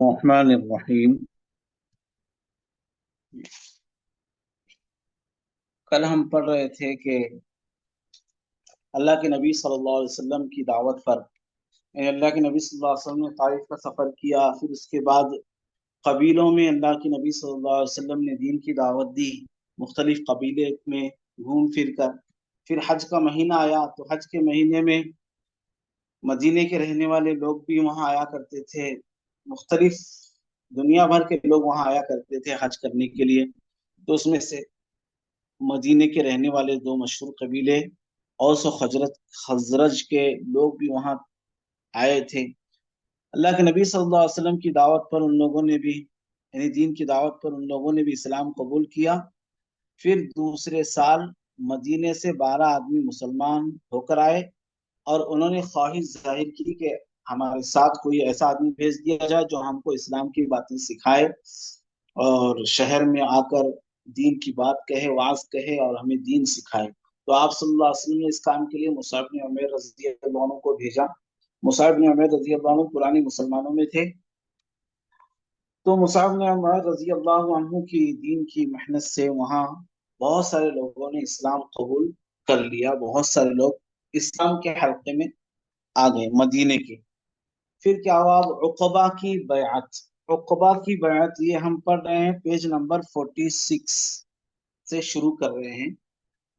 الرحمن الرحیم۔ کل ہم پڑھ رہے تھے کہ اللہ کے نبی صلی اللہ علیہ وسلم کی دعوت پر اللہ کے نبی صلی اللہ علیہ وسلم نے طائف کا سفر کیا، پھر اس کے بعد قبیلوں میں اللہ کے نبی صلی اللہ علیہ وسلم نے دین کی دعوت دی، مختلف قبیلے میں گھوم پھر کر۔ پھر حج کا مہینہ آیا تو حج کے مہینے میں مدینے کے رہنے والے لوگ بھی وہاں آیا کرتے تھے، مختلف دنیا بھر کے لوگ وہاں آیا کرتے تھے حج کرنے کے لیے۔ تو اس میں سے مدینے کے رہنے والے دو مشہور قبیلے اوس و خزرج کے لوگ بھی وہاں آئے تھے۔ اللہ کے نبی صلی اللہ علیہ وسلم کی دعوت پر ان لوگوں نے بھی، یعنی دین کی دعوت پر ان لوگوں نے بھی اسلام قبول کیا۔ پھر دوسرے سال مدینے سے 12 آدمی مسلمان ہو کر آئے، اور انہوں نے خواہش ظاہر کی کہ ہمارے ساتھ کوئی ایسا آدمی بھیج دیا جائے جو ہم کو اسلام کی باتیں سکھائے اور شہر میں آ کر دین کی بات کہے، وعظ کہے اور ہمیں دین سکھائے۔ تو آپ صلی اللہ علیہ وسلم نے اس کام کے لیے مصعب بن عمیر رضی اللہ عنہ کو بھیجا۔ مصعب بن عمیر رضی اللہ عنہ پرانے مسلمانوں میں تھے، تو مصعب بن عمیر رضی اللہ عنہ کی دین کی محنت سے وہاں بہت سارے لوگوں نے اسلام قبول کر لیا، بہت سارے لوگ اسلام کے حلقے میں آ گئے مدینے کے۔ پھر کیا ہوا؟ اب عقبہ کی بیعت، عقبہ کی بیعت یہ ہم پڑھ رہے ہیں پیج نمبر 46 سے شروع کر رہے ہیں۔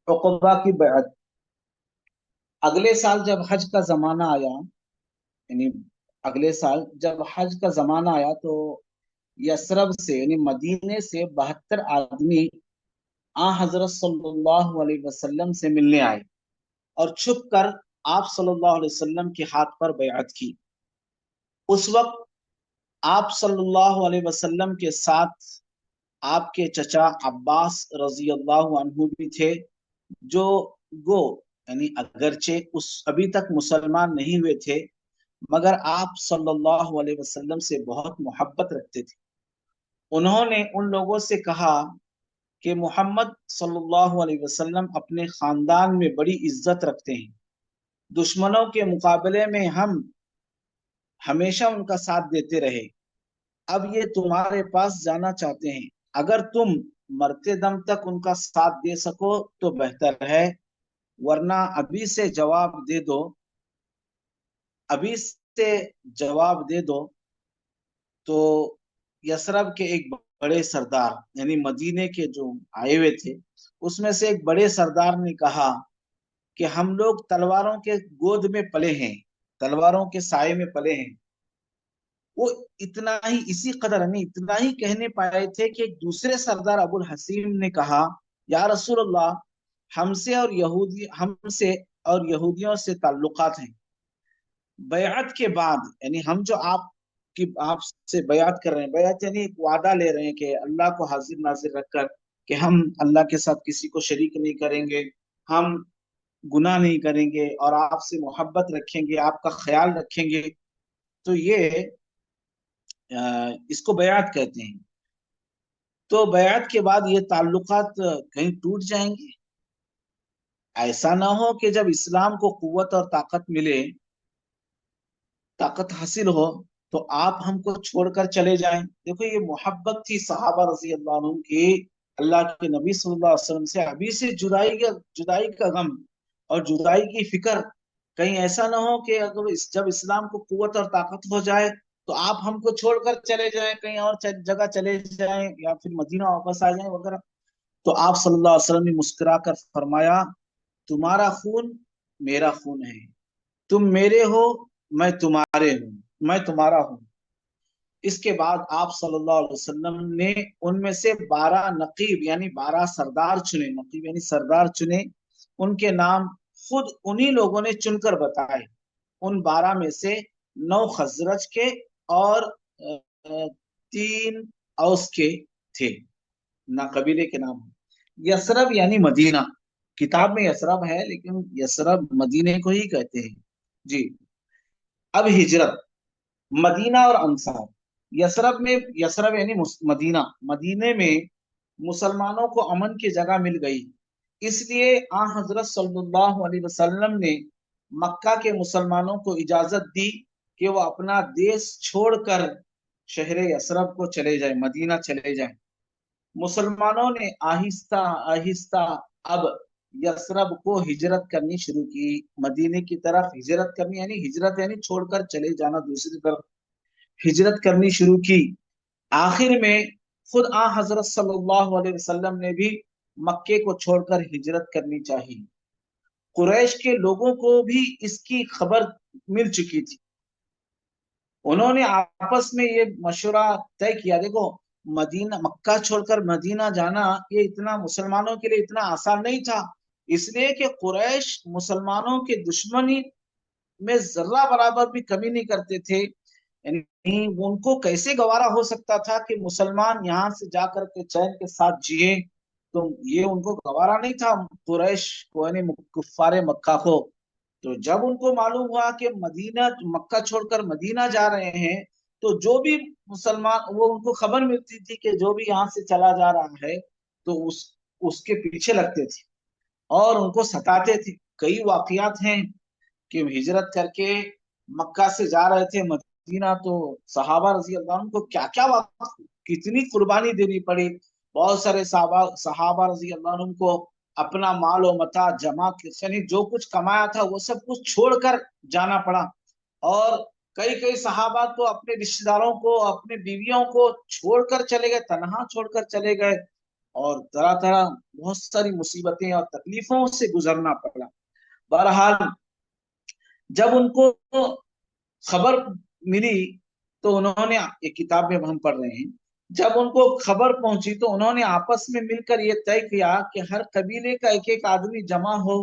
عقبہ کی بیعت اگلے سال جب حج کا زمانہ آیا، یعنی اگلے سال جب حج کا زمانہ آیا تو یثرب سے یعنی مدینے سے 72 آدمی حضرت صلی اللہ علیہ وسلم سے ملنے آئے اور چھپ کر آپ صلی اللہ علیہ وسلم کے ہاتھ پر بیعت کی۔ اس وقت آپ صلی اللہ علیہ وسلم کے ساتھ آپ کے چچا عباس رضی اللہ عنہ بھی تھے، جو گو یعنی اگرچہ ابھی تک مسلمان نہیں ہوئے تھے، مگر آپ صلی اللہ علیہ وسلم سے بہت محبت رکھتے تھے۔ انہوں نے ان لوگوں سے کہا کہ محمد صلی اللہ علیہ وسلم اپنے خاندان میں بڑی عزت رکھتے ہیں، دشمنوں کے مقابلے میں ہم ہمیشہ ان کا ساتھ دیتے رہے، اب یہ تمہارے پاس جانا چاہتے ہیں، اگر تم مرتے دم تک ان کا ساتھ دے سکو تو بہتر ہے، ورنہ ابھی سے جواب دے دو۔ تو یثرب کے ایک بڑے سردار یعنی مدینے کے جو آئے ہوئے تھے اس میں سے ایک بڑے سردار نے کہا کہ ہم لوگ تلواروں کے گود میں پلے ہیں، تلواروں کے سائے میں پلے ہیں۔ وہ اتنا ہی، اسی قدر اتنا ہی کہنے پائے تھے کہ ایک دوسرے سردار ابو الحسیم نے کہا، یا رسول اللہ، ہم سے اور یہودیوں سے تعلقات ہیں، بیعت کے بعد یعنی ہم جو آپ سے بیعت کر رہے ہیں، بیعت یعنی ایک وعدہ لے رہے ہیں کہ اللہ کو حاضر ناظر رکھ کر کہ ہم اللہ کے ساتھ کسی کو شریک نہیں کریں گے، ہم گناہ نہیں کریں گے اور آپ سے محبت رکھیں گے، آپ کا خیال رکھیں گے، تو یہ اس کو بیعت کہتے ہیں۔ تو بیعت کے بعد یہ تعلقات کہیں ٹوٹ جائیں گے؟ ایسا نہ ہو کہ جب اسلام کو قوت اور طاقت حاصل ہو تو آپ ہم کو چھوڑ کر چلے جائیں۔ دیکھو یہ محبت تھی صحابہ رضی اللہ عنہ کی اللہ کے نبی صلی اللہ علیہ وسلم سے، ابھی سے جدائی کا غم اور جدائی کی فکر، کہیں ایسا نہ ہو کہ اگر جب اسلام کو قوت اور طاقت ہو جائے تو آپ ہم کو چھوڑ کر چلے جائیں، کہیں اور جگہ چلے جائیں یا پھر مدینہ واپس آ جائیں وغیرہ۔ تو آپ صلی اللہ علیہ وسلم نے مسکرا کر فرمایا، تمہارا خون میرا خون ہے، تم میرے ہو، میں تمہارا ہوں۔ اس کے بعد آپ صلی اللہ علیہ وسلم نے ان میں سے 12 نقیب یعنی 12 سردار چنے، نقیب یعنی سردار چنے، ان کے نام خود انہی لوگوں نے چن کر بتائے۔ ان 12 میں سے 9 خزرج کے اور 3 اوس کے تھے، نہ قبیلے کے نام۔ یثرب یعنی مدینہ، کتاب میں یثرب ہے لیکن یثرب مدینے کو ہی کہتے ہیں۔ جی، اب ہجرت، مدینہ اور انصار۔ یثرب یعنی مدینے میں مسلمانوں کو امن کی جگہ مل گئی، اس لیے حضرت صلی اللہ علیہ وسلم نے مکہ کے مسلمانوں کو اجازت دی کہ وہ اپنا دیش چھوڑ کر शहर यसरब को चले जाएं, मदीना चले जाएं। मुसलमानों ने आहिस्ता आहिस्ता अब यसरब को हिजरत करनी शुरू की, मदीने की तरफ हिजरत करनी, यानी हिजरत यानी छोड़कर चले जाना, दूसरी तरफ हिजरत करनी शुरू की। आखिर में खुद आ हजरत सल्लल्लाहु अलैहि वसल्लम ने भी मक्के को छोड़कर हिजरत करनी चाहिए। कुरैश के लोगों को भी इसकी खबर मिल चुकी थी। उन्होंने आपस में ये मशवरा तय किया, देखो मदीना, मक्का छोड़कर मदीना जाना ये इतना मुसलमानों के लिए इतना आसान नहीं था, इसलिए कि कुरैश मुसलमानों के दुश्मनी में जर्रा बराबर भी कमी नहीं करते थे। यानी उनको कैसे गवारा हो सकता था कि मुसलमान यहाँ से जाकर के चैन के साथ जिए, तो ये उनको गवारा नहीं था कुरैश को, यानी कुफ्फारे मक्का को। तो जब उनको मालूम हुआ कि मदीना, मक्का छोड़कर मदीना जा रहे हैं, तो जो भी मुसलमान, वो उनको खबर मिलती थी कि जो भी यहाँ से चला जा रहा है, तो उसके पीछे लगते थे और उनको सताते थे। कई वाकयात हैं कि हिजरत करके मक्का से जा रहे थे मदीना, तो सहाबा रजी अल्लाह अन्हुम को क्या क्या कितनी कुर्बानी देनी पड़ी। बहुत सारे सहाबा रजी अल्लाह अन्हुम को अपना माल और मता जमा, यानी जो कुछ कमाया था वो सब कुछ छोड़कर जाना पड़ा। और कई कई सहाबा तो अपने रिश्तेदारों को, अपने बीवियों को छोड़कर चले गए, तनहा छोड़कर चले गए, और तरह तरह बहुत सारी मुसीबतें और तकलीफों से गुजरना पड़ा। बहरहाल जब उनको खबर मिली, तो उन्होंने, एक किताब में हम पढ़ रहे हैं, जब उनको खबर पहुंची तो उन्होंने आपस में मिलकर ये तय किया कि हर कबीले का एक एक आदमी जमा हो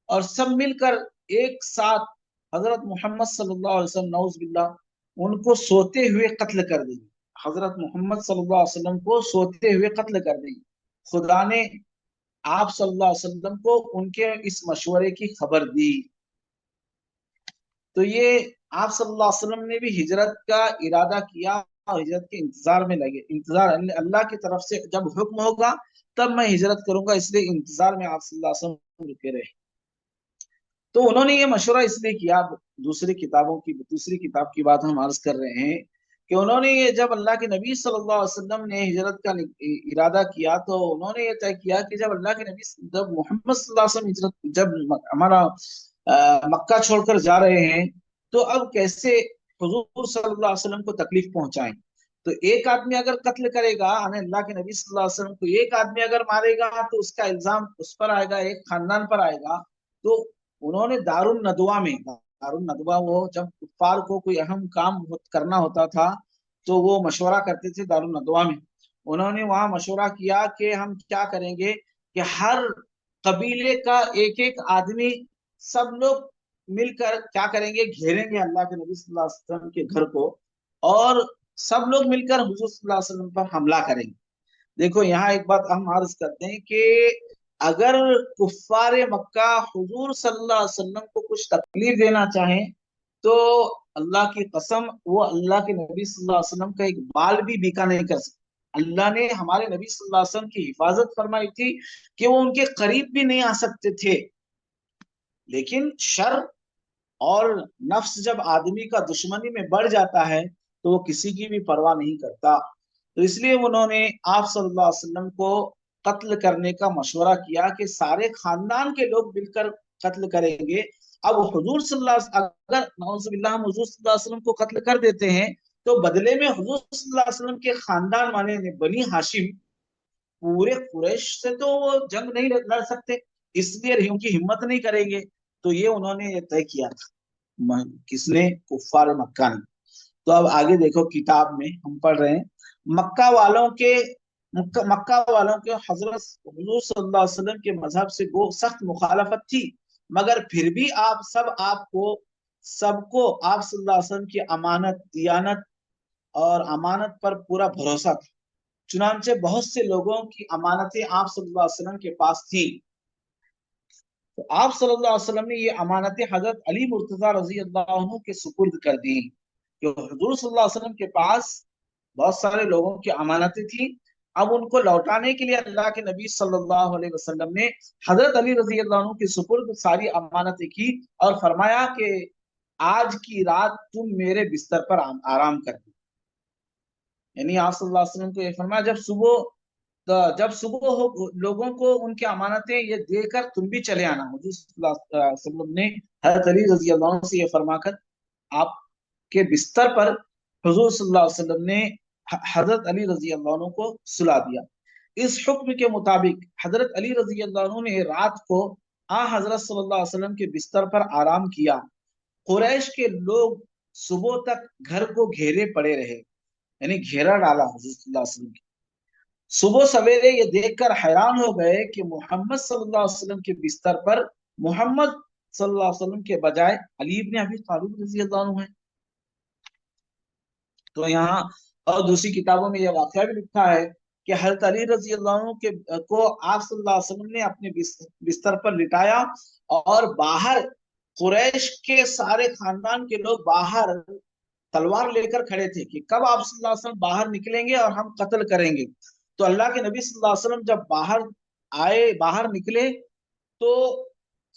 और सब मिलकर एक साथ हजरत मोहम्मद सल्लल्लाहु अलैहि वसल्लम, नऊज बिल्लाह, उनको सोते हुए कत्ल कर देंगे। हजरत मोहम्मद सल्लल्लाहु अलैहि वसल्लम को सोते हुए कत्ल कर देंगे। खुदा ने आप सल्लल्लाहु अलैहि वसल्लम को उनके इस मशवरे की खबर दी। तो ये आप सल्लल्लाहु अलैहि वसल्लम ने भी हिजरत का इरादा किया और हिजरत के इंतजार में लगे। इंतजार, अल्लाह की तरफ से जब हुक्म होगा तब मैं हिजरत करूंगा, इसलिए इंतजार में आप सल्लल्लाहु अलैहि वसल्लम रुके रहे। तो उन्होंने ये मशवरा इसलिए किया, दूसरी किताब की बात हम अर्ज कर रहे हैं, कि उन्होंने ये, जब अल्लाह के नबी सल्लल्लाहु अलैहि वसल्लम ने हिजरत का इरादा किया, तो उन्होंने ये तय किया कि जब अल्लाह के नबी, जब मोहम्मद सल्लल्लाहु अलैहि वसल्लम हिजरत, जब हमारा मक्का छोड़कर जा रहे हैं, तो अब कैसे हुजूर सल्लल्लाहु अलैहि वसल्लम को तकलीफ पहुंचाएं। तो एक आदमी अगर कत्ल करेगा, यानी अल्लाह के नबी सल्लल्लाहु अलैहि वसल्लम को एक आदमी अगर मारेगा, तो उसका इल्जाम उस पर आएगा, एक खानदान पर आएगा। तो उन्होंने दारुन नदवा में, दारुन नदवा, वो जब कुफ्फार को कोई अहम काम करना होता था तो वो मशवरा करते थे दारुन नदवा में। उन्होंने वहां मशवरा किया कि हम क्या करेंगे कि हर कबीले का एक एक आदमी, सब लोग मिलकर क्या करेंगे, घेरेंगे अल्लाह के नबी सल्लल्लाहु अलैहि वसल्लम के घर को, और सब लोग मिलकर हुजूर सल्लल्लाहु अलैहि वसल्लम पर हमला करेंगे। देखो यहाँ एक बात हम अर्ज करते हैं कि अगर कुफ्फारे मक्का हुजूर सल्लल्लाहु अलैहि वसल्लम को कुछ तकलीफ देना चाहें, तो अल्लाह की कसम, वो अल्लाह के नबी सल्लल्लाहु अलैहि वसल्लम का एक बाल भी बीका नहीं कर सकते। अल्लाह ने हमारे नबी सल्लल्लाहु अलैहि वसल्लम की हिफाजत फरमाई थी कि वो उनके करीब भी नहीं आ सकते थे। लेकिन शर और नफ्स जब आदमी का दुश्मनी में बढ़ जाता है, तो वो किसी की भी परवाह नहीं करता। तो इसलिए उन्होंने आप सल्लल्लाहु अलैहि वसल्लम को कत्ल करने का मशवरा किया कि सारे खानदान के लोग मिलकर कत्ल करेंगे। अब हुजूर अगर नौजुबिल्लाह हम हुजूर सल्लल्लाहु अलैहि वसल्लम को कत्ल कर देते हैं, तो बदले में हुजूर सल्लल्लाहु अलैहि वसल्लम के खानदान वाले ने, बनी हाशिम, पूरे कुरैश से तो वो जंग नहीं लड़ सकते, इसलिए उनकी हिम्मत नहीं करेंगे। तो ये उन्होंने तय किया था, किसने, कुफ्फार मक्का ने। तो अब आगे देखो, किताब में हम पढ़ रहे हैं, मक्का वालों के मक्का वालों के हजरत हुजूर सल्लल्लाहु अलैहि वसल्लम के मजहब से वो सख्त मुखालफत थी, मगर फिर भी सबको आप सल्लल्लाहु अलैहि वसल्लम की अमानत, दियानत और अमानत पर पूरा भरोसा था। चुनांचे बहुत से लोगों की अमानतें आप सल्लल्लाहु अलैहि वसल्लम के पास थी। तो आप सल्लल्लाहु अलैहि वसल्लम ने ये अमानतें हजरत अली मुर्तजा रजी अल्लाह अन्हु के सुपुर्द कर दी। कि हुजूर सल्लल्लाहु अलैहि वसल्लम के पास बहुत सारे लोगों की अमानतें थी, अब उनको लौटाने के लिए अल्लाह के नबी सल्लल्लाहु अलैहि वसल्लम ने हजरत अली रजी अल्लाह अन्हु के सुपुर्द सारी अमानतें की, और फरमाया कि आज की रात तुम मेरे बिस्तर पर आराम कर दो। यानी आप सल्लल्लाहु अलैहि वसल्लम को ये फरमाया, जब सुबह हो लोगों को उनकी अमानतें ये देकर तुम भी चले आना। हुजूर सल्लल्लाहु अलैहि वसल्लम ने हज़रत अली रजी अल्लाह अन्हु से ये फरमाकर आपके बिस्तर पर हुजूर सल्लल्लाहु अलैहि वसल्लम ने हजरत अली रजी अल्लाह अन्हु को सुला दिया। इस हुक्म के मुताबिक हजरत अली रजी अल्लाह अन्हु ने रात को हजरत सल्लल्लाहु अलैहि वसल्लम के बिस्तर पर आराम किया। कुरैश के लोग सुबह तक घर को घेरे पड़े रहे, यानी घेरा डाला हुजूर सल्लल्लाहु अलैहि वसल्लम। सुबह सवेरे ये देखकर हैरान हो गए कि मोहम्मद सल्लल्लाहु अलैहि वसल्लम के बिस्तर पर मोहम्मद सल्लल्लाहु अलैहि वसल्लम के बजाय अली इब्न अबी तालिब रजी अल्लाह अन्हु है। तो यहाँ और दूसरी किताबों में यह वाकया भी लिखा है कि हज़रत अली रजी अल्लाह अन्हु के को आप सल्लल्लाहु अलैहि वसल्लम ने अपने बिस्तर पर लिटाया और बाहर कुरैश के सारे खानदान के लोग बाहर तलवार लेकर खड़े थे कि कब आप सल्लल्लाहु अलैहि वसल्लम बाहर निकलेंगे और हम कत्ल करेंगे। तो अल्लाह के नबी सल्लल्लाहु अलैहि वसल्लम जब बाहर निकले तो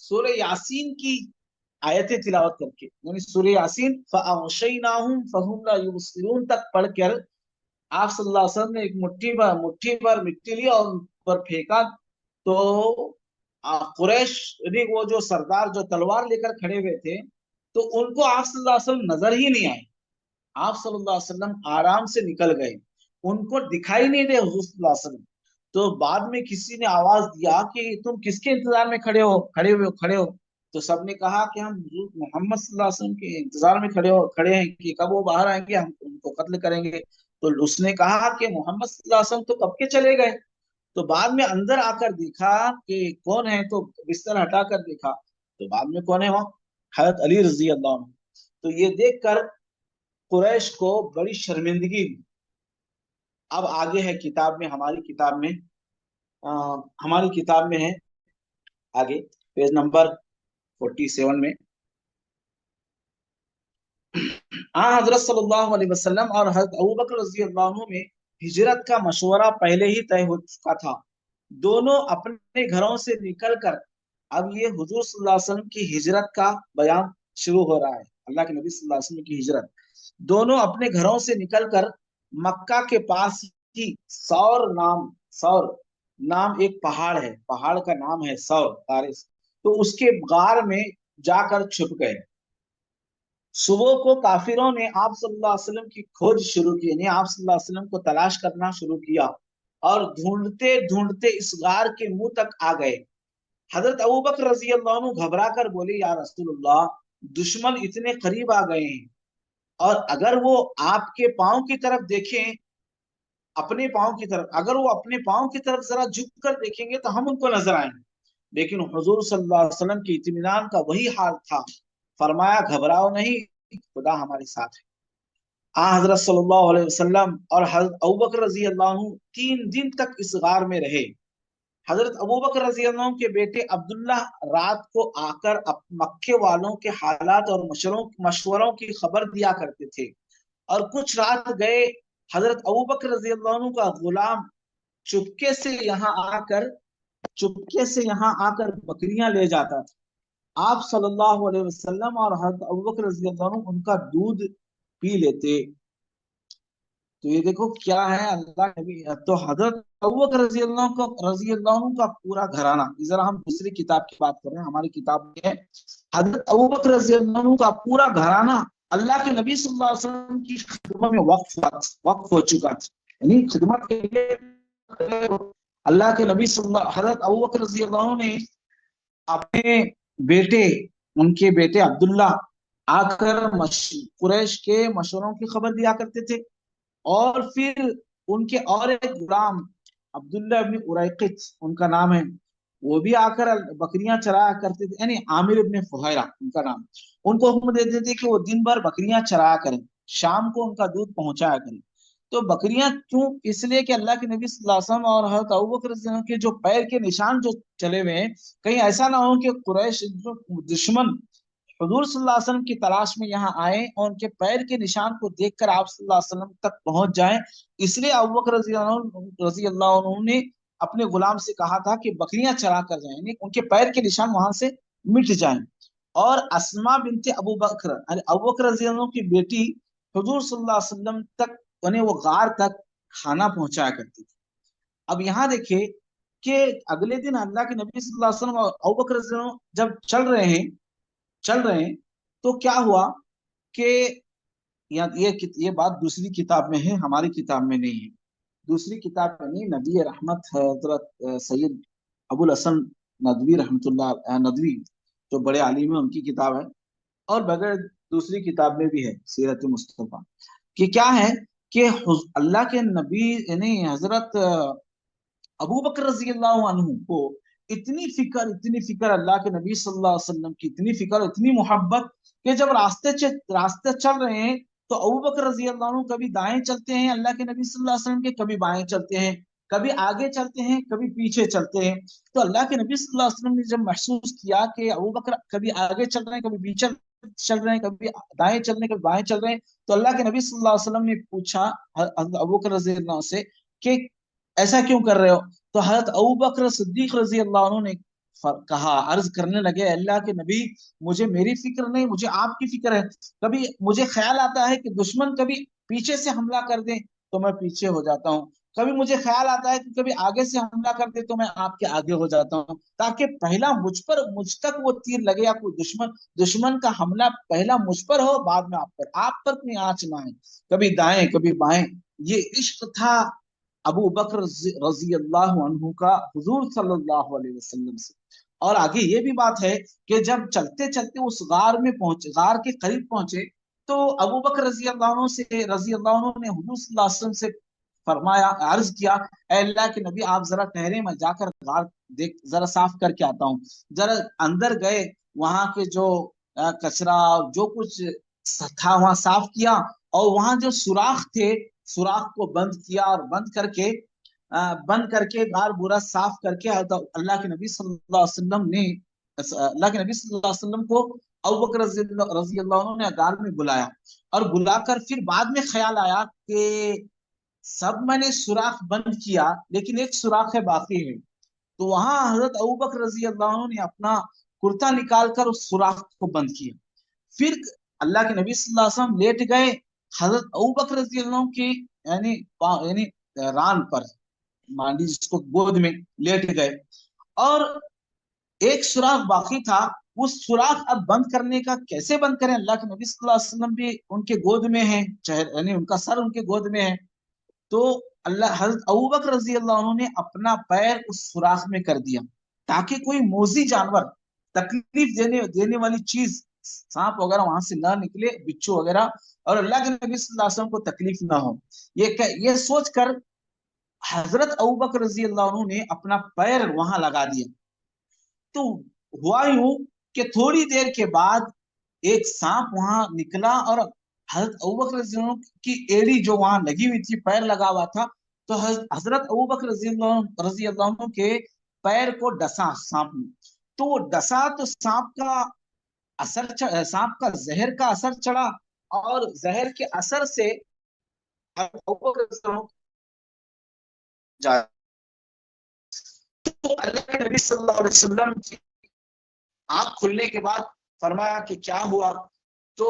सूरह यासीन की आयतें तिलावत करके, यानी सूरह यासीन फ़अग़शयनाहुम फ़हुम ला युबसिरून तक पढ़कर आप सल्लल्लाहु अलैहि वसल्लम ने एक मुट्ठी भर मिट्टी ली और उन पर फेंका। तो कुरैश ने वो जो सरदार जो तलवार लेकर खड़े हुए थे, तो उनको आप सल्लल्लाहु अलैहि वसल्लम नजर ही नहीं आए। आप सल्लल्लाहु अलैहि वसल्लम आराम से निकल गए, उनको दिखाई नहीं दे हुजूर सल्लल्लाहु अलैहि वसल्लम। तो बाद में किसी ने आवाज दिया कि तुम किसके इंतजार में खड़े हो। तो सबने कहा कि हम हुजूर मोहम्मद सल्लल्लाहु अलैहि वसल्लम के इंतजार में खड़े हैं कि कब वो बाहर आएंगे, हम उनको कत्ल करेंगे। तो उसने कहा कि मोहम्मद सल्लल्लाहु अलैहि वसल्लम तो कब के चले गए। तो बाद में अंदर आकर देखा कि कौन है, तो बिस्तर हटाकर देखा तो बाद में कौन है, वहां हजरत अली रजी अल्लाह अन्हु। तो ये देखकर कुरैश को बड़ी शर्मिंदगी हुई। अब आगे है किताब में, हमारी किताब में है आगे पेज नंबर 47 में हजरत सल्लल्लाहु अलैहि वसल्लम और हजरत अबू बकर रजी अल्लाह अन्हु में हिजरत का मशवरा पहले ही तय हो चुका था। दोनों अपने घरों से निकलकर, अब ये हुजूर सल्लल्लाहु अलैहि वसल्लम की हिजरत का बयान शुरू हो रहा है, अल्लाह के नबी सल्लल्लाहु अलैहि वसल्लम की हिजरत। दोनों अपने घरों से निकलकर मक्का के पास ही सौर नाम एक पहाड़ है, पहाड़ का नाम है सौर तारिस, तो उसके गार में जाकर छुप गए। सुबह को काफिरों ने आप सल्लल्लाहु अलैहि वसल्लम की खोज शुरू की, यानी आप सल्लल्लाहु अलैहि वसल्लम को तलाश करना शुरू किया और ढूंढते ढूंढते इस गार के मुंह तक आ गए। हजरत अबू बकर रजी अल्लाह अन्हु घबरा कर बोले, या रसूलुल्लाह, दुश्मन इतने करीब आ गए हैं और अगर वो आपके पांव की तरफ देखें, अपने पांव की तरफ, अगर वो अपने पांव की तरफ जरा झुक कर देखेंगे तो हम उनको नजर आएंगे। लेकिन हुजूर सल्लल्लाहु अलैहि वसल्लम के इत्मीनान का वही हाल था। फरमाया, घबराओ नहीं, खुदा हमारे साथ है। हजरत सल्लल्लाहु अलैहि वसल्लम और हजरत अबू बकर रजी अल्लाह अन्हु 3 दिन तक इस गार में रहे। हजरत अबू बकर रजी अल्लाह अन्हु के बेटे अब्दुल्ला रात को आकर मक्के वालों के हालात और मशवरों की खबर दिया करते थे। और कुछ रात गए हजरत अबू बकर रजी अल्लाह अन्हु का गुलाम चुपके से यहाँ आकर बकरियां ले जाता था। आप सल्लल्लाहु अलैहि वसल्लम और हजरत अबू बकर रजी अल्लाह अन्हु उनका दूध पी लेते। तो ये देखो क्या है, अल्लाह नबी। तो हजरत अबू बकर रजी अल्लाह अन्हु का पूरा घराना, जरा हम दूसरी किताब की बात कर रहे हैं, हमारी किताब में है हजरत अबू बकर रजी अल्लाह अन्हु का पूरा घराना अल्लाह के नबी सल्लल्लाहु अलैहि वसल्लम की खिदमत में वक्फ हो चुका था, यानी खिदमत के लिए अल्लाह के नबी हजरत अबू बकर रजी अल्लाह अन्हु ने अपने बेटे उनके बेटे अब्दुल्ला आकर कुरैश के मशवरों की खबर दिया करते थे। और फिर उनके और एक गुलाम अब्दुल्ला इब्न उरैकित उनका नाम है, वो भी आकर बकरियां चराया करते थे, यानी आमिर इब्न फुहैरा उनका नाम। उनको हुक्म देते थे कि वो दिन भर बकरियां चराया करें, शाम को उनका दूध पहुंचाया करें। तो बकरियां क्यों, इसलिए कि अल्लाह के नबी सल्लल्लाहु अलैहि वसल्लम और हजरत अबू बकर रज़ियल्लाहु अन्हु के जो पैर के निशान जो चले हुए हैं, कहीं ऐसा ना हो कि कुरैश जो दुश्मन हुजूर सल्लल्लाहु अलैहि वसल्लम की तलाश में यहाँ आए और उनके पैर के निशान को देखकर आप सल्लल्लाहु अलैहि वसल्लम तक पहुंच जाएं। इसलिए अबू बकर रजी अल्लाह अन्हु ने अपने गुलाम से कहा था कि बकरियां चरा कर जाएं, यानी उनके पैर के निशान वहां से मिट जाएं। और अस्मा बिनते अबू बकर रजी अल्लाह अन्हु की बेटी हुजूर सल्लल्लाहु अलैहि वसल्लम तक انہیں وہ غار تک کھانا پہنچایا کرتی تھی۔ اب یہاں دیکھیے کہ اگلے دن اللہ کے نبی صلی اللہ علیہ وسلم اور ابوبکر رضی اللہ عنہ جب چل رہے ہیں تو کیا ہوا کہ یہ بات دوسری کتاب میں ہے، ہماری کتاب میں نہیں ہے، دوسری کتاب میں نہیں، نبی رحمت حضرت سید ابو الحسن ندوی رحمۃ اللہ ندوی جو بڑے عالم ہیں ان کی کتاب ہے، اور بغیر دوسری کتاب میں بھی ہے سیرت مصطفیٰ، کہ کیا ہے کہ اللہ کے نبی یعنی حضرت ابو بکر رضی اللہ عنہ کو اتنی فکر اللہ کے نبی صلی اللہ علیہ وسلم کی، اتنی فکر، اتنی محبت کہ جب راستے چل رہے ہیں تو ابو بکر رضی اللہ عنہ کبھی دائیں چلتے ہیں اللہ کے نبی صلی اللہ علیہ وسلم کے، کبھی بائیں چلتے ہیں، کبھی آگے چلتے ہیں، کبھی پیچھے چلتے ہیں۔ تو اللہ کے نبی صلی اللہ علیہ وسلم نے جب محسوس کیا کہ ابو بکر کبھی آگے چل رہے ہیں، کبھی پیچھے چل رہے ہیں، کبھی دائیں چل رہے ہیں، کبھی بائیں چل رہے ہیں، تو اللہ کے نبی صلی اللہ علیہ وسلم نے پوچھا ابو بکر رضی اللہ عنہ سے کہ ایسا کیوں کر رہے ہو؟ تو حضرت ابوبکر صدیق رضی اللہ عنہ نے کہا، عرض کرنے لگے، اللہ کے نبی مجھے میری فکر نہیں، مجھے آپ کی فکر ہے۔ کبھی مجھے خیال آتا ہے کہ دشمن کبھی پیچھے سے حملہ کر دیں تو میں پیچھے ہو جاتا ہوں، کبھی مجھے خیال آتا ہے کہ کبھی آگے سے حملہ کر دے تو میں آپ کے آگے ہو جاتا ہوں، تاکہ پہلا مجھ تک وہ تیر لگے، یا کوئی دشمن کا حملہ پہلا مجھ پر ہو، بعد میں آپ پر کوئی آنچ نہ آئے، کبھی دائیں کبھی بائیں۔ یہ عشق تھا ابو بکر رضی اللہ عنہ کا حضور صلی اللہ علیہ وسلم سے۔ اور آگے یہ بھی بات ہے کہ جب چلتے چلتے اس غار کے قریب پہنچے تو ابو بکر رضی اللہ عنہ نے حضور صلی اللہ علیہ وسلم سے فرمایا، عرض کیا، اے اللہ کے نبی آپ ذرا ٹھہرے، میں جا کر غار ذرا صاف کر کے آتا ہوں۔ ذرا اندر گئے، وہاں کے جو کچرا جو کچھ تھا وہاں صاف کیا، اور وہاں جو سوراخ تھے سوراخ کو بند کیا، اور بند کر کے غار برا صاف کر کے اللہ کے نبی صلی اللہ علیہ وسلم نے کو ابو بکر رضی اللہ عنہ نے غار میں بلایا، اور بلا کر پھر بعد میں خیال آیا کہ سب میں نے سوراخ بند کیا لیکن ایک سوراخ ہے باقی ہے، تو وہاں حضرت ابو بکر رضی اللہ عنہ نے اپنا کرتا نکال کر اس سوراخ کو بند کیا۔ پھر اللہ کے نبی صلی اللہ علیہ وسلم لیٹ گئے حضرت ابو بکر رضی اللہ عنہ کی یعنی ران پر، مان لی جس کو گود میں لیٹ گئے، اور ایک سوراخ باقی تھا، اس سوراخ اب بند کرنے کا کیسے بند کریں؟ اللہ کے نبی صلی اللہ علیہ وسلم بھی ان کے گود میں ہیں، یعنی ان کا سر ان کے گود میں ہے، تو حضرت ابوبکر رضی اللہ عنہ نے اپنا پیر اس سوراخ میں کر دیا تاکہ کوئی موذی جانور، تکلیف دینے والی چیز، سانپ وغیرہ وہاں سے نہ نکلے، بچھو وغیرہ، اور اللہ کے نبی صلی اللہ علیہ وسلم کو تکلیف نہ ہو۔ یہ سوچ کر حضرت ابوبکر رضی اللہ عنہ نے اپنا پیر وہاں لگا دیا۔ تو ہوا یوں کہ تھوڑی دیر کے بعد ایک سانپ وہاں نکلا، اور حضرت ابوبکر رضی اللہ عنہ کی ایڑی جو وہاں لگی ہوئی تھی، پیر لگا ہوا تھا، تو حضرت ابوبکر رضی اللہ عنہ کے پیر کو ڈسا سانپ نے، تو وہ ڈسا تو سانپ کا زہر کا اثر چڑھا، اور زہر کے اثر سے ابوبکر رضی اللہ عنہ تو اللہ کے نبی صلی اللہ علیہ وسلم کی آنکھ کھلنے کے بعد فرمایا کہ کیا ہوا؟ تو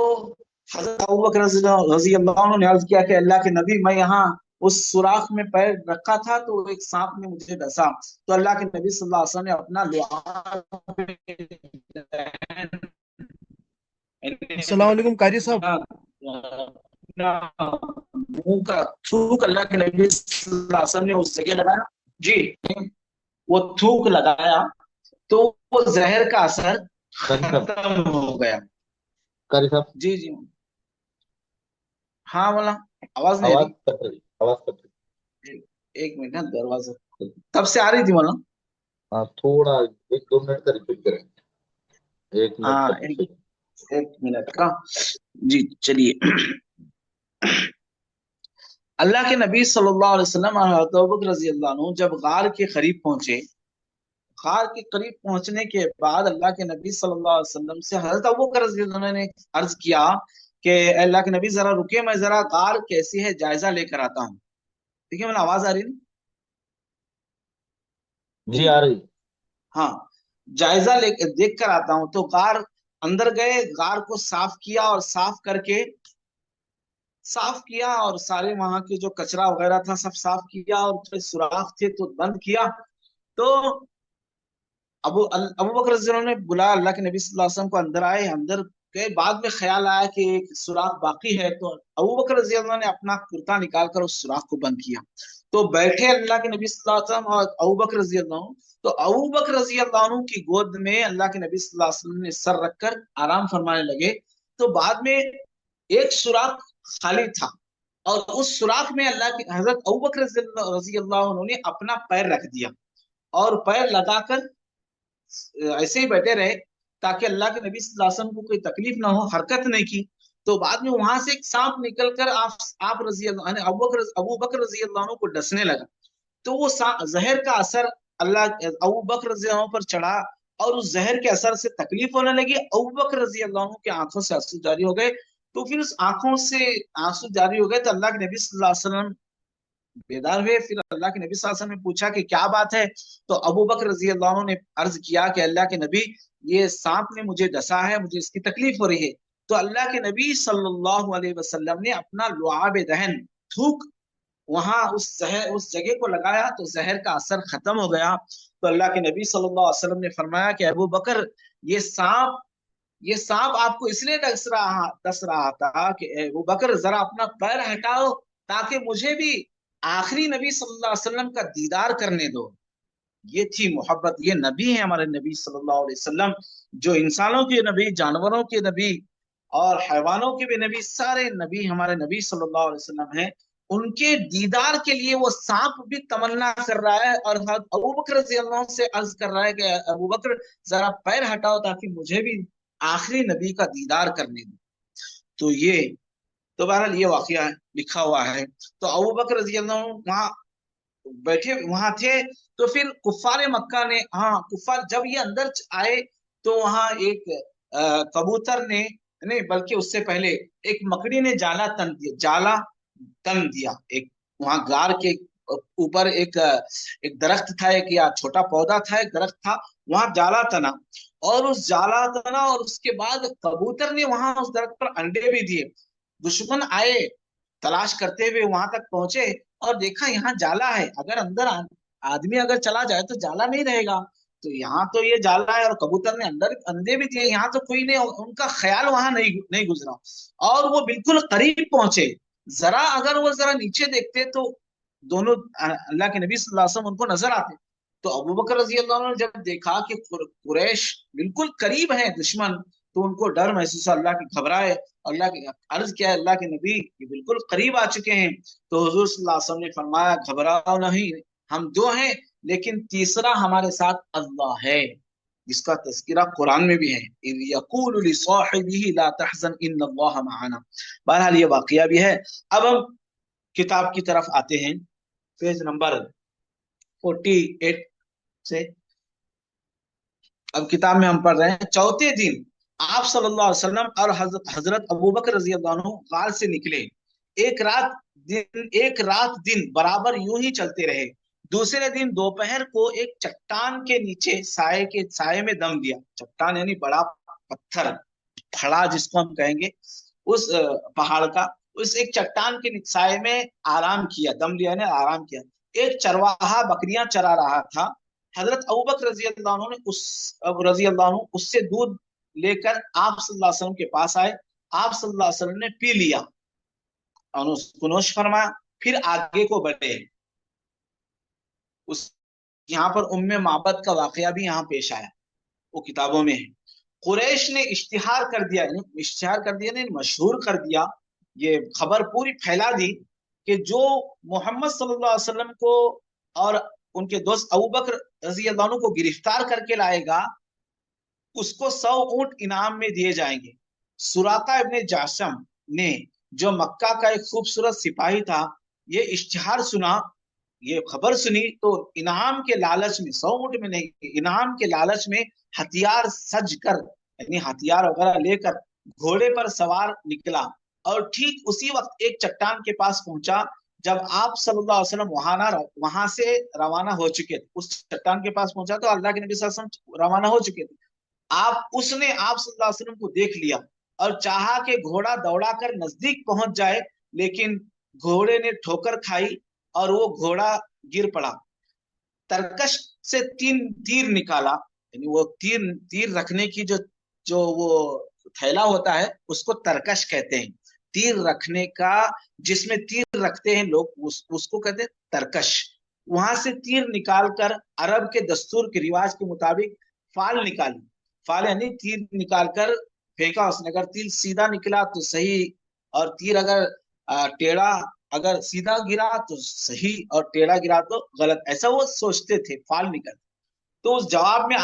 حضرت ابوبکر رضی اللہ عنہ نے عرض کیا کہ اللہ کے نبی میں یہاں اس سوراخ میں پیر رکھا تھا تو ایک سانپ نے مجھے ڈسا، تو اللہ کے نبی صلی اللہ علیہ وسلم نے اپنا السلام علیکم قاری صاحب۔ منہ کا تھوک اللہ کے نبی صلی اللہ علیہ وسلم نے اس جگہ لگایا، جی وہ تھوک لگایا تو وہ زہر کا اثر ختم ہو گیا۔ قاری صاحب جی جی ہاں بولا، آواز نہیں آ رہی؟ آواز کٹ رہی۔ ایک منٹ، دروازہ تب سے آ رہی تھی مولا؟ ہاں تھوڑا 1-2 منٹ کا ریپیٹ کریں، 1 منٹ ہاں کا۔ ایک منٹ کا، جی چلیے۔ اللہ کے نبی صلی اللہ علیہ وسلم اور حضرت ابوبکر رضی اللہ عنہ جب غار کے قریب پہنچے، غار کے قریب پہنچنے کے بعد اللہ کے نبی صلی اللہ علیہ وسلم سے حضرت ابوبکر رضی اللہ عنہ نے عرض کیا کہ اے اللہ کے نبی ذرا رکے، میں ذرا غار کیسی ہے جائزہ لے کر آتا ہوں۔ ٹھیک ہے، میں آواز آ رہی ہے؟ جی آ رہی۔ ہاں، جائزہ دیکھ کر آتا ہوں۔ تو غار اندر گئے، غار کو صاف کیا، اور صاف کر کے साफ किया और सारे वहां के जो कचरा वगैरह था सब साफ किया, और जो सुराख थे तो बंद किया। तो अबू बकर रज़ी अल्लाह ने बुलाया, अल्लाह के नबी सल्लल्लाहु अलैहि वसल्लम को अंदर आए। अंदर के बाद में ख्याल आया कि एक सुराख बाकी है, तो अबू बकर रज़ी अल्लाह ने अपना कुर्ता निकाल कर उस सुराख को बंद किया। तो बैठे अल्लाह के नबी सल्लल्लाहु अलैहि वसल्लम और अबू बकर रज़ी अल्लाह। तो अबू बकर रज़ी अल्लाह की गोद में अल्लाह के नबी सल्लल्लाहु अलैहि वसल्लम ने सर रखकर आराम फरमाने लगे। तो बाद में एक सुराख खाली था, और उस सुराख में अल्लाह के हजरत अबू बकर रज़ी अल्लाह ने अपना पैर रख दिया, और पैर लगाकर ऐसे ही बैठे रहे, ताकि अल्लाह के नबी सल्लल्लाहु अलैहि वसल्लम को कोई तकलीफ ना हो, हरकत नहीं की। तो बाद में वहां से एक सांप निकलकर आप अबू बकर रजी अल्लाह को डसने लगा। तो वो जहर का असर अल्लाह अबू बकर रजी अल्लाह पर चढ़ा, और उस जहर के असर से तकलीफ होने लगी। अबू बकर रजी अल्लाह के आंखों से आंसू जारी हो गए। तो फिर उस आंखों से आंसू जारी हो गए, तो अल्लाह के नबी सल्लल्लाहु अलैहि वसल्लम बेदार हुए। फिर अल्लाह के नबी सल्लल्लाहु अलैहि वसल्लम ने पूछा कि क्या बात है। तो अबू बकर रजी अल्लाह ने अर्ज किया कि अल्लाह के नबी, ये सांप ने मुझे डसा है, मुझे इसकी तकलीफ हो रही है। तो अल्लाह के नबी सल्लल्लाहु अलैहि वसल्लम ने अपना लुआब दहन, थूक, वहां उस जगह को लगाया, तो जहर का असर खत्म हो गया। तो अल्लाह के नबी सल्लल्लाहु अलैहि वसल्लम ने फरमाया कि अबू बकर, ये सांप ये सांप आपको इसलिए डस रहा था कि अबू बकर जरा अपना पैर हटाओ, ताकि मुझे भी आखिरी नबी सल्लल्लाहु अलैहि वसल्लम का दीदार करने दो। ये थी मोहब्बत। ये नबी है हमारे नबी सल्लल्लाहु अलैहि वसल्लम, जो इंसानों के नबी, जानवरों के नबी और हैवानों के भी नबी, सारे नबी हमारे नबी सल्लल्लाहु अलैहि वसल्लम हैं। उनके दीदार के लिए वो सांप भी तमन्ना कर रहा है, और अबू बकर रज़ी अल्लाह से अर्ज कर रहा है कि अबू बकर जरा पैर हटाओ, ताकि मुझे भी आखिरी नबी का दीदार करने दो। तो ये, तो बहरहाल ये वाकया लिखा हुआ है। तो अबू बकर रज़ी अल्लाह वहां बैठे वहां थे। तो फिर कुफार मक्का ने, हाँ कुफार जब ये अंदर आए, तो वहां एक कबूतर ने, नहीं बल्कि उससे पहले एक मकड़ी ने जाला तन दिया एक, वहां गार के ऊपर एक दरख्त था, एक या छोटा पौधा था, एक दरख्त था, वहां जाला तना। और उस जाला तना, और उसके बाद कबूतर ने वहां उस दरख्त पर अंडे भी दिए। दुश्मन आए, तलाश करते हुए वहां तक पहुंचे, और देखा यहाँ जाला है, अगर अंदर आदमी अगर चला जाए तो जाला नहीं रहेगा। तो यहाँ तो ये जाला है, और कबूतर ने अंदर अंडे भी दिए, यहाँ तो कोई नहीं, उनका ख्याल वहां नहीं नहीं गुजरा। और वो बिल्कुल करीब पहुंचे, जरा अगर वो जरा नीचे देखते तो दोनों अल्लाह के नबी सल्लल्लाहु अलैहि वसल्लम उनको नजर आते। तो अबू बकर रजी अल्लाह ने जब देखा कि कुरैश बिल्कुल करीब है दुश्मन, तो उनको डर महसूस, अल्लाह की घबराए, अल्लाह की अर्ज किया, अल्लाह के नबी ये बिल्कुल करीब आ चुके हैं। तो हुजूर सल्लल्लाहु अलैहि वसल्लम ने फरमाया, घबराओ नहीं, हम दो हैं, लेकिन तीसरा हमारे साथ अल्लाह है, जिसका तज़किरा कुरान में भी है, इज़ यक़ूलु लिसाहिबिही ला तहज़न इन्नल्लाह मअना। बहरहाल ये वाकया भी है। अब हम किताब की तरफ आते हैं, पेज नंबर 48 से। अब किताब में हम पढ़ रहे हैं, चौथे दिन आप सल्लल्लाहु अलैहि वसल्लम और हजरत अबू बकर रजी अल्लाह अन्हु गार से निकले। एक रात दिन बराबर यूं ही चलते रहे। दूसरे दिन दोपहर को एक चट्टान के नीचे साये में दम दिया। चट्टान यानी बड़ा पत्थर, फड़ा जिसको हम कहेंगे, उस पहाड़ का, उस एक चट्टान के साये में आराम किया, दम लिया ने आराम किया। एक चरवाहा बकरियां चरा रहा था। हजरत अबू बकर रजी अल्लाह ने उससे दूध लेकर आप सल्लल्लाहु अलैहि वसल्लम के पास आए। आप सल्लल्लाहु अलैहि वसल्लम ने पी लिया और उसको नोश फरमाया, फिर आगे को बढ़े। उस यहाँ पर उम्मे माबद का वाकया भी यहाँ पेश आया, वो किताबों में है। कुरैश ने इश्तिहार कर दिया नहीं, मशहूर कर दिया, ये खबर पूरी फैला दी कि जो मोहम्मद सल्लल्लाहु अलैहि वसल्लम को और उनके दोस्त अबू बकर रजी अल्लाह अन्हु को गिरफ्तार करके लाएगा, उसको 100 ऊंट इनाम में दिए जाएंगे। सुराका इब्ने जाशम ने, जो मक्का का एक खूबसूरत सिपाही था, ये इश्तिहार सुना, ये खबर सुनी, तो इनाम के लालच में, 100 ऊंट में नहीं, इनाम के लालच में हथियार सज कर, यानी हथियार वगैरह लेकर घोड़े पर सवार निकला। और ठीक उसी वक्त एक चट्टान के पास पहुंचा, जब आप सल्लल्लाहु अलैहि वसल्लम वहां से रवाना हो चुके थे। उस चट्टान के पास पहुंचा तो अल्लाह के नबी सल्लल्लाहु अलैहि वसल्लम रवाना हो चुके थे। उसने आप सल्लल्लाहु अलैहि वसल्लम को देख लिया और चाहा कि घोड़ा दौड़ा कर नजदीक पहुंच जाए, لیکن گھوڑے نے ٹھوکر کھائی اور وہ گھوڑا گر پڑا. ترکش سے تیر نکالا، یعنی وہ تیر رکھنے کی جو وہ تھیلا ہوتا ہے اس کو ترکش کہتے ہیں. تیر رکھنے کا جس میں تیر رکھتے ہیں لوگ اس کو کہتے ہیں ترکش. وہاں سے تیر نکال کر عرب کے دستور کے رواج کے مطابق فال نکالی. فال یعنی تیر نکال کر پھینکا اس نے. اگر تیر سیدھا نکلا تو صحیح، اور تیر اگر ٹیڑھا، اگر سیدھا گرا تو صحیح اور ٹیڑھا گرا تو غلط. ایسا وہ سوچتے تھے. فال نکل تو اس جواب میں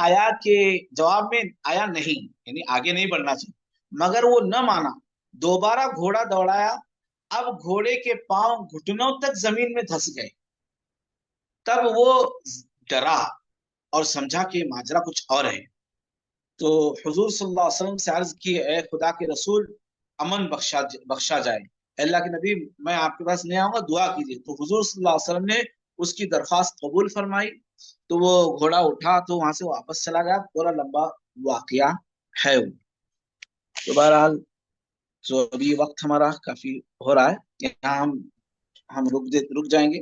آیا نہیں، یعنی آگے نہیں بڑھنا چاہیے. مگر وہ نہ مانا، دوبارہ گھوڑا دوڑایا. اب گھوڑے کے پاؤں گھٹنوں تک زمین میں دھس گئے. تب وہ ڈرا اور سمجھا کہ ماجرا کچھ اور ہے. تو حضور صلی اللہ علیہ وسلم سے عرض کی، اے خدا کے رسول، امن بخشا جائے. اللہ کے نبی میں آپ کے پاس نہیں آؤں گا، دعا کیجیے. تو حضور صلی اللہ علیہ وسلم نے اس کی درخواست قبول فرمائی. تو وہ گھوڑا اٹھا تو وہاں سے واپس چلا گیا. پورا لمبا واقعہ ہے وہ. تو بہرحال جو ابھی وقت ہمارا کافی ہو رہا ہے، یہاں ہم رک جائیں گے.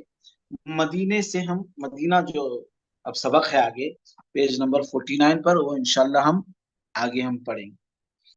مدینے سے ہم مدینہ جو اب سبق ہے آگے پیج نمبر 49 پر، وہ انشاءاللہ ہم آگے پڑھیں گے.